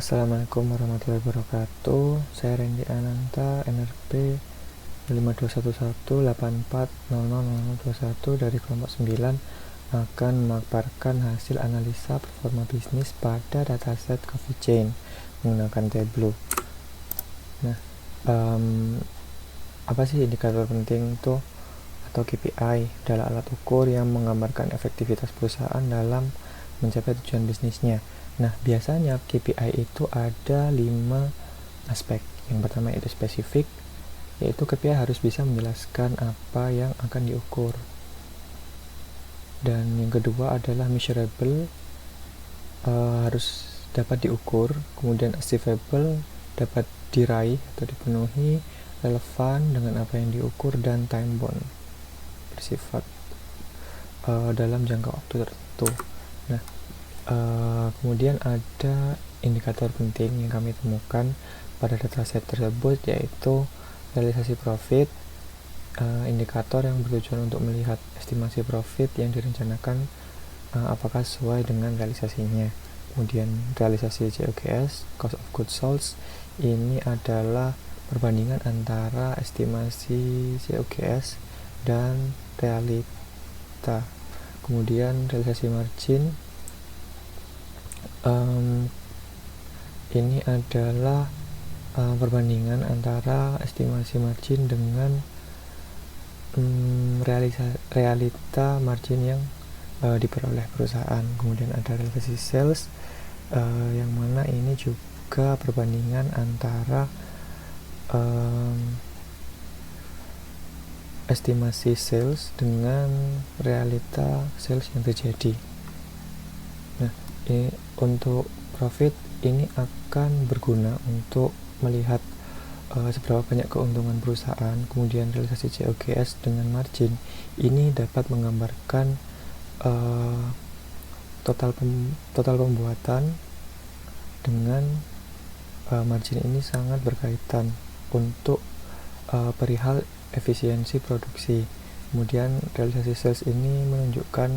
Assalamualaikum warahmatullahi wabarakatuh. Saya Randy Ananta, NRP 521184000021 dari kelompok 9 akan memaparkan hasil analisa performa bisnis pada dataset Coffee Chain menggunakan Tableau. Nah, apa sih indikator penting itu atau KPI? Adalah alat ukur yang menggambarkan efektivitas perusahaan dalam mencapai tujuan bisnisnya. Nah, biasanya KPI itu ada 5 aspek. Yang pertama itu spesifik, yaitu KPI harus bisa menjelaskan apa yang akan diukur. Dan yang kedua adalah measurable, harus dapat diukur. Kemudian achievable, dapat diraih atau dipenuhi. Relevan dengan apa yang diukur, dan time bound, bersifat dalam jangka waktu tertentu. Nah, kemudian ada indikator penting yang kami temukan pada dataset tersebut, yaitu realisasi profit, indikator yang bertujuan untuk melihat estimasi profit yang direncanakan apakah sesuai dengan realisasinya. Kemudian realisasi COGS, cost of goods sold, ini adalah perbandingan antara estimasi COGS dan realita. Kemudian realisasi margin, ini adalah perbandingan antara estimasi margin dengan realita margin yang diperoleh perusahaan. Kemudian ada realisasi sales, yang mana ini juga perbandingan antara estimasi sales dengan realita sales yang terjadi. Nah, ini untuk profit ini akan berguna untuk melihat seberapa banyak keuntungan perusahaan. Kemudian realisasi COGS dengan margin ini dapat menggambarkan total pembuatan dengan margin ini sangat berkaitan untuk perihal efisiensi produksi. Kemudian realisasi sales ini menunjukkan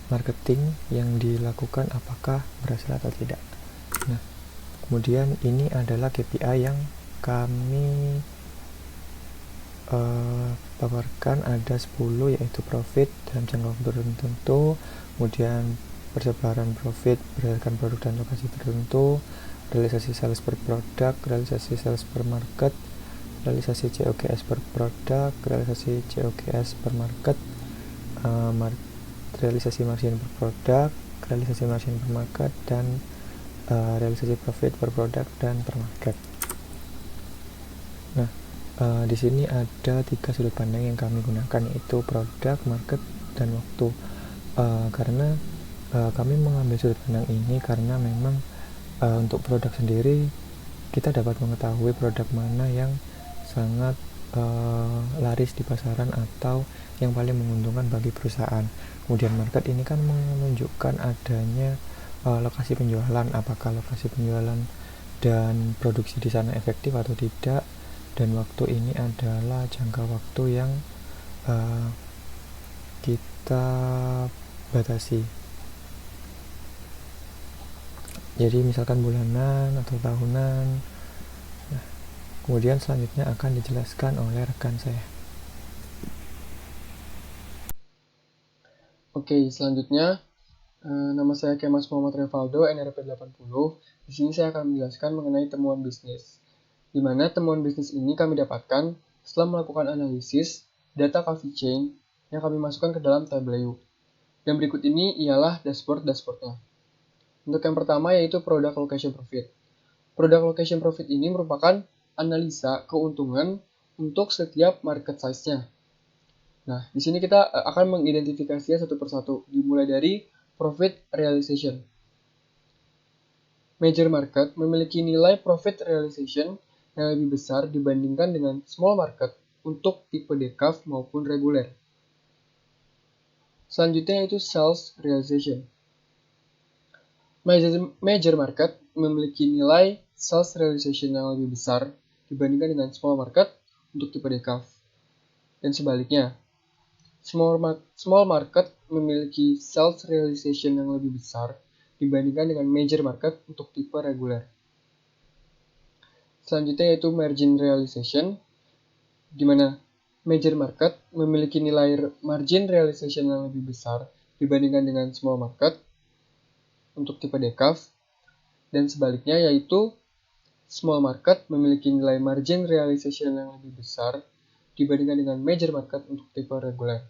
marketing yang dilakukan apakah berhasil atau tidak. Nah, kemudian ini adalah KPI yang kami paparkan, ada 10, yaitu profit dalam jangka waktu tertentu, kemudian persebaran profit berdasarkan produk dan lokasi tertentu, realisasi sales per produk, realisasi sales per market, realisasi COGS per produk, realisasi COGS per market, realisasi margin per produk, realisasi margin per market, dan realisasi profit per produk dan per market. Nah, di sini ada 3 sudut pandang yang kami gunakan, yaitu produk, market, dan waktu. Karena kami mengambil sudut pandang ini karena memang untuk produk sendiri kita dapat mengetahui produk mana yang sangat laris di pasaran atau yang paling menguntungkan bagi perusahaan. Kemudian market ini kan menunjukkan adanya lokasi penjualan, apakah lokasi penjualan dan produksi di sana efektif atau tidak, dan waktu ini adalah jangka waktu yang kita batasi. Jadi misalkan bulanan atau tahunan. Nah, kemudian selanjutnya akan dijelaskan oleh rekan saya. Oke, selanjutnya nama saya Kemas Muhammad Revaldo, NRP 80. Di sini saya akan menjelaskan mengenai temuan bisnis. Di mana temuan bisnis ini kami dapatkan setelah melakukan analisis data Coffee Chain yang kami masukkan ke dalam Tableau. Dan berikut ini ialah dashboard-dashboardnya. Untuk yang pertama yaitu Product Location Profit. Product Location Profit ini merupakan analisa keuntungan untuk setiap market size-nya. Nah, di sini kita akan mengidentifikasinya satu persatu, dimulai dari Profit Realization. Major market memiliki nilai Profit Realization yang lebih besar dibandingkan dengan Small market untuk tipe decaf maupun reguler. Selanjutnya yaitu Sales Realization. Major market memiliki nilai Sales Realization yang lebih besar dibandingkan dengan Small market untuk tipe decaf. Dan sebaliknya, Small market memiliki sales realization yang lebih besar dibandingkan dengan major market untuk tipe reguler. Selanjutnya yaitu margin realization, di mana major market memiliki nilai margin realization yang lebih besar dibandingkan dengan small market untuk tipe decaf, dan sebaliknya yaitu small market memiliki nilai margin realization yang lebih besar dibandingkan dengan major market untuk tipe reguler.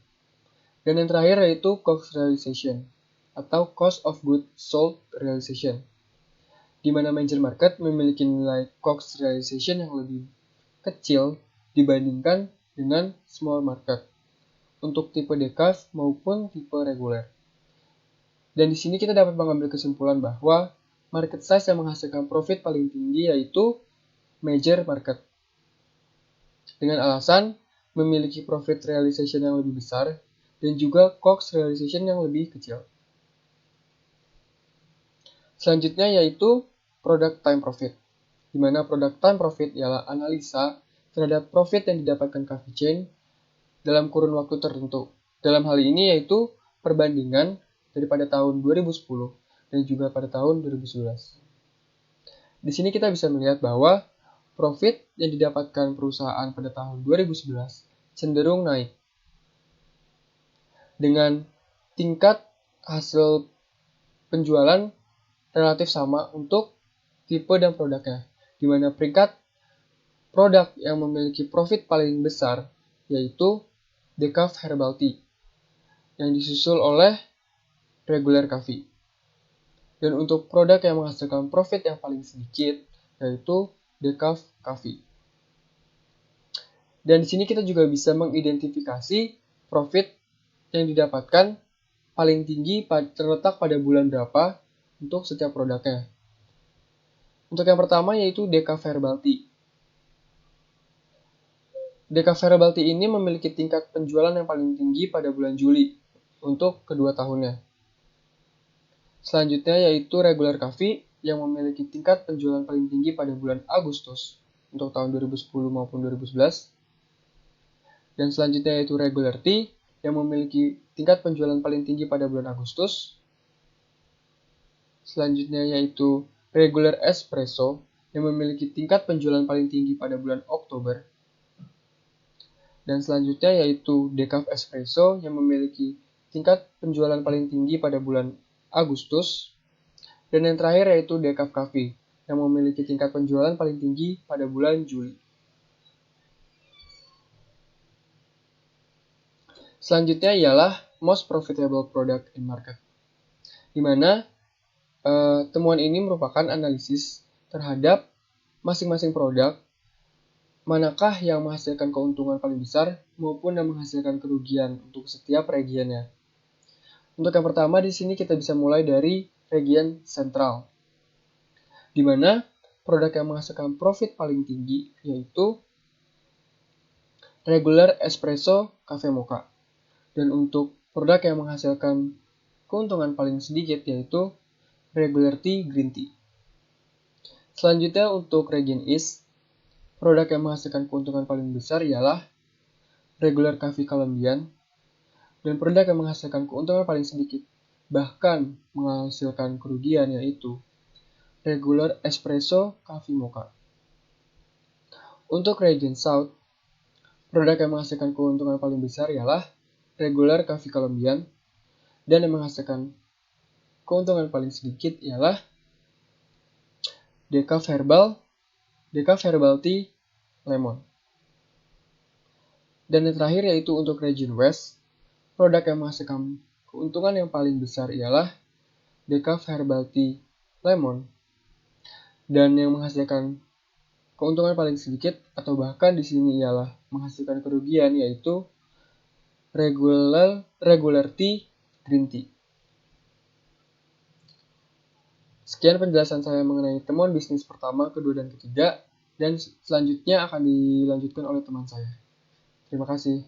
Dan yang terakhir yaitu cost realization atau cost of goods sold realization, di mana major market memiliki nilai cost realization yang lebih kecil dibandingkan dengan small market untuk tipe decaf maupun tipe reguler. Dan di sini kita dapat mengambil kesimpulan bahwa market size yang menghasilkan profit paling tinggi yaitu major market, dengan alasan memiliki profit realization yang lebih besar dan juga cost realization yang lebih kecil. Selanjutnya yaitu product time profit, di mana product time profit ialah analisa terhadap profit yang didapatkan coffee chain dalam kurun waktu tertentu. Dalam hal ini yaitu perbandingan daripada tahun 2010 dan juga pada tahun 2011. Di sini kita bisa melihat bahwa profit yang didapatkan perusahaan pada tahun 2011 cenderung naik dengan tingkat hasil penjualan relatif sama untuk tipe dan produknya, di mana peringkat produk yang memiliki profit paling besar yaitu Decaf Herbal Tea yang disusul oleh Regular Coffee. Dan untuk produk yang menghasilkan profit yang paling sedikit yaitu Decaf Coffee. Dan di sini kita juga bisa mengidentifikasi profit yang didapatkan paling tinggi terletak pada bulan berapa untuk setiap produknya. Untuk yang pertama yaitu Decaf Herbal Tea. Decaf Herbal Tea ini memiliki tingkat penjualan yang paling tinggi pada bulan Juli untuk kedua tahunnya. Selanjutnya yaitu Regular Coffee yang memiliki tingkat penjualan paling tinggi pada bulan Agustus untuk tahun 2010 maupun 2011. Dan selanjutnya yaitu Regular Tea yang memiliki tingkat penjualan paling tinggi pada bulan Agustus. Selanjutnya yaitu Regular Espresso yang memiliki tingkat penjualan paling tinggi pada bulan Oktober. Dan selanjutnya yaitu Decaf Espresso yang memiliki tingkat penjualan paling tinggi pada bulan Agustus. Dan yang terakhir yaitu Decaf Coffee yang memiliki tingkat penjualan paling tinggi pada bulan Juli. Selanjutnya ialah most profitable product in market, di mana temuan ini merupakan analisis terhadap masing-masing produk, manakah yang menghasilkan keuntungan paling besar maupun yang menghasilkan kerugian untuk setiap regionnya. Untuk yang pertama di sini kita bisa mulai dari region sentral, di mana produk yang menghasilkan profit paling tinggi yaitu Regular Espresso Cafe Mocha. Dan untuk produk yang menghasilkan keuntungan paling sedikit yaitu Regular Tea Green Tea. Selanjutnya untuk region East, produk yang menghasilkan keuntungan paling besar ialah Regular Coffee Colombian, dan produk yang menghasilkan keuntungan paling sedikit, bahkan menghasilkan kerugian yaitu Regular Espresso Coffee Mocha. Untuk region South, produk yang menghasilkan keuntungan paling besar ialah Regular Coffee Colombian, dan yang menghasilkan keuntungan paling sedikit ialah Decaf Herbal Tea Lemon. Dan yang terakhir yaitu untuk region West, produk yang menghasilkan keuntungan yang paling besar ialah Decaf Herbal Tea Lemon, dan yang menghasilkan keuntungan paling sedikit atau bahkan di sini ialah menghasilkan kerugian yaitu Regular Tea Green Tea. Sekian penjelasan saya mengenai temuan bisnis pertama, kedua, dan ketiga, dan selanjutnya akan dilanjutkan oleh teman saya. Terima kasih.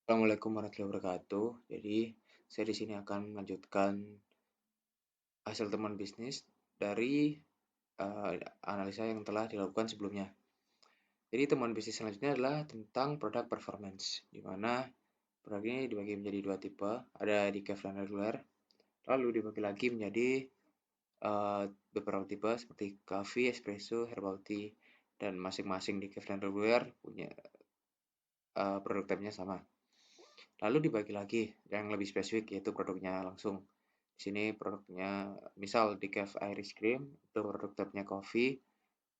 Assalamualaikum warahmatullahi wabarakatuh. Jadi, saya di sini akan melanjutkan hasil temuan bisnis dari analisa yang telah dilakukan sebelumnya. Jadi, temuan bisnis selanjutnya adalah tentang produk performance, di mana produk ini dibagi menjadi dua tipe, ada decaf dan regular. Lalu dibagi lagi menjadi beberapa tipe seperti coffee, espresso, herbal tea, dan masing-masing di cafe dan reguler punya produk type-nya sama. Lalu dibagi lagi yang lebih spesifik yaitu produknya langsung. Di sini produknya misal decaf Irish Cream itu produk type-nya coffee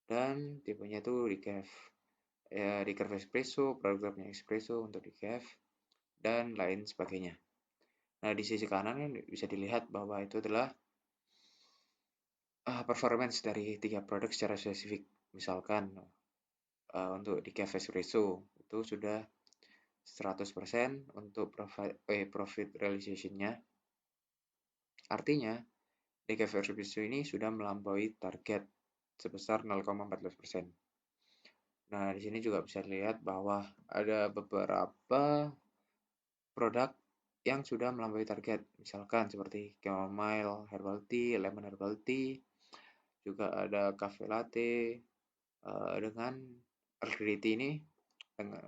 dan tipenya itu decaf. Decaf espresso, produk type-nya espresso untuk decaf dan lain sebagainya. Nah, di sisi kanan bisa dilihat bahwa itu adalah performance dari 3 produk secara spesifik. Misalkan untuk decaf espresso itu sudah 100% untuk profit realization-nya. Artinya, decaf espresso ini sudah melampaui target sebesar 0,14%. Nah, di sini juga bisa dilihat bahwa ada beberapa produk yang sudah melampaui target, misalkan seperti chamomile herbal tea, lemon herbal tea, juga ada cafe latte dengan earl grey tea ini dengan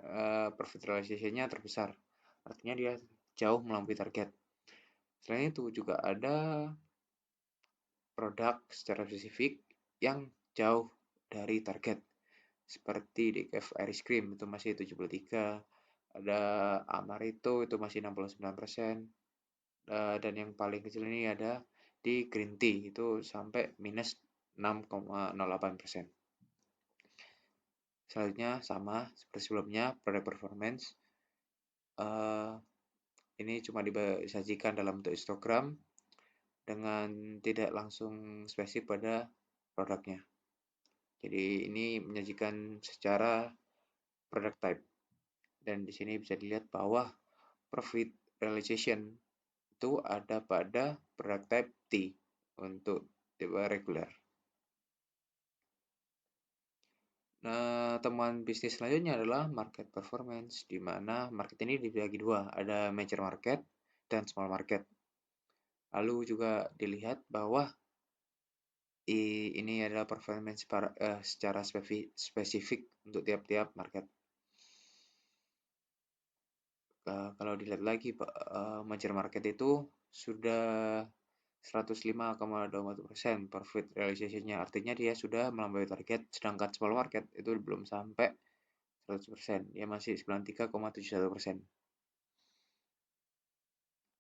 profit realization-nya terbesar. Artinya dia jauh melampaui target. Selain itu juga ada produk secara spesifik yang jauh dari target. Seperti decaf Irish Cream itu masih 73, ada Amaretto itu masih 69%, dan yang paling kecil ini ada di green tea itu sampai minus 6,08%. Selanjutnya sama seperti sebelumnya, produk performance. Ini cuma disajikan dalam bentuk histogram dengan tidak langsung spesifik pada produknya. Jadi ini menyajikan secara product type. Dan di sini bisa dilihat bahwa profit realization itu ada pada product type T untuk tipe reguler. Nah, temuan bisnis selanjutnya adalah market performance, di mana market ini dibagi dua, ada major market dan small market. Lalu juga dilihat bahwa ini adalah performance secara spesifik untuk tiap-tiap market. Kalau dilihat lagi, major market itu sudah 105,24% profit realization-nya. Artinya dia sudah melampaui target, sedangkan small market itu belum sampai 100%. Dia masih 93,71%.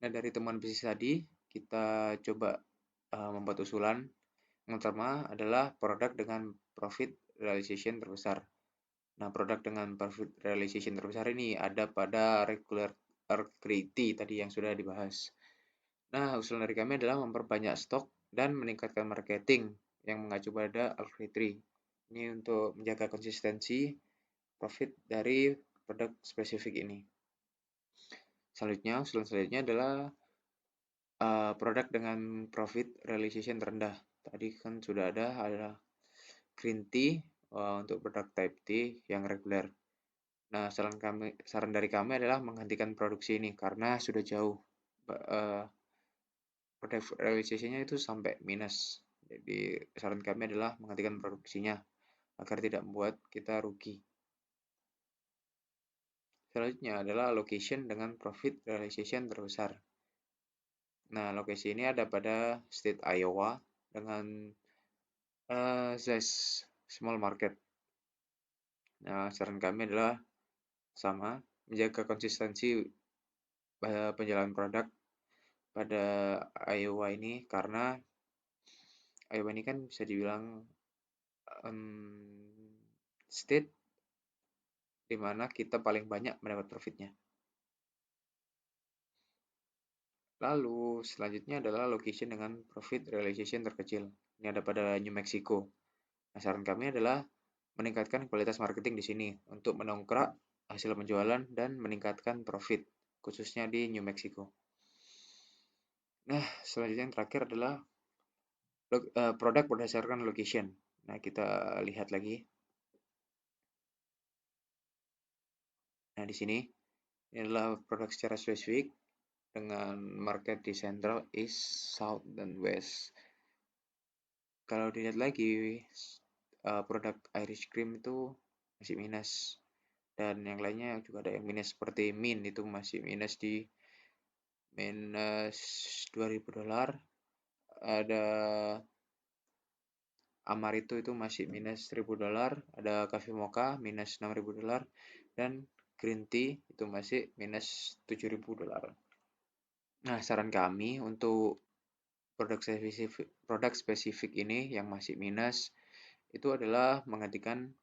Nah, dari temuan bisnis tadi, kita coba membuat usulan. Yang pertama adalah produk dengan profit realization terbesar. Nah, produk dengan profit realization terbesar ini ada pada regular tea tadi yang sudah dibahas. Nah, usulan dari kami adalah memperbanyak stok dan meningkatkan marketing yang mengacu pada Earl Grey Tea. Ini untuk menjaga konsistensi profit dari produk spesifik ini. Selanjutnya, usulan selanjutnya adalah produk dengan profit realization terendah. Tadi kan sudah ada green tea untuk produk type T yang reguler. Nah, saran dari kami adalah menghentikan produksi ini karena sudah jauh. Produk realization-nya itu sampai minus. Jadi, saran kami adalah menghentikan produksinya agar tidak membuat kita rugi. Selanjutnya adalah location dengan profit realization terbesar. Nah, lokasi ini ada pada state Iowa dengan size small market. Nah, saran kami adalah sama, menjaga konsistensi penjualan produk pada Iowa ini karena Iowa ini kan bisa dibilang state di mana kita paling banyak mendapat profitnya. Lalu selanjutnya adalah location dengan profit realization terkecil. Ini ada pada New Mexico. Nah, saran kami adalah meningkatkan kualitas marketing di sini untuk mendongkrak hasil penjualan dan meningkatkan profit, khususnya di New Mexico. Nah, selanjutnya yang terakhir adalah produk berdasarkan location. Nah, kita lihat lagi. Nah, di sini ini adalah produk secara spesifik dengan market di Central, East, South, dan West. Kalau dilihat lagi, produk Irish Cream itu masih minus. Dan yang lainnya juga ada yang minus seperti Mint itu masih minus di minus $2.000, ada Amarito itu masih minus $1.000, ada Cafe Mocha minus $6.000, dan Green Tea itu masih minus $7.000. Nah, saran kami untuk produk spesifik ini yang masih minus itu adalah menghentikan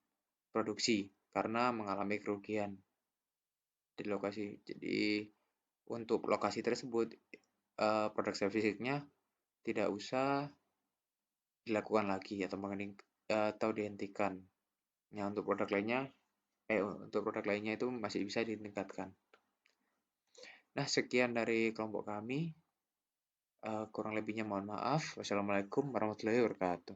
produksi karena mengalami kerugian di lokasi. Jadi untuk lokasi tersebut produk spesifiknya tidak usah dilakukan lagi atau dihentikan. Nah, untuk produk lainnya itu masih bisa ditingkatkan. Nah, sekian dari kelompok kami. Kurang lebihnya mohon maaf. Wassalamualaikum warahmatullahi wabarakatuh.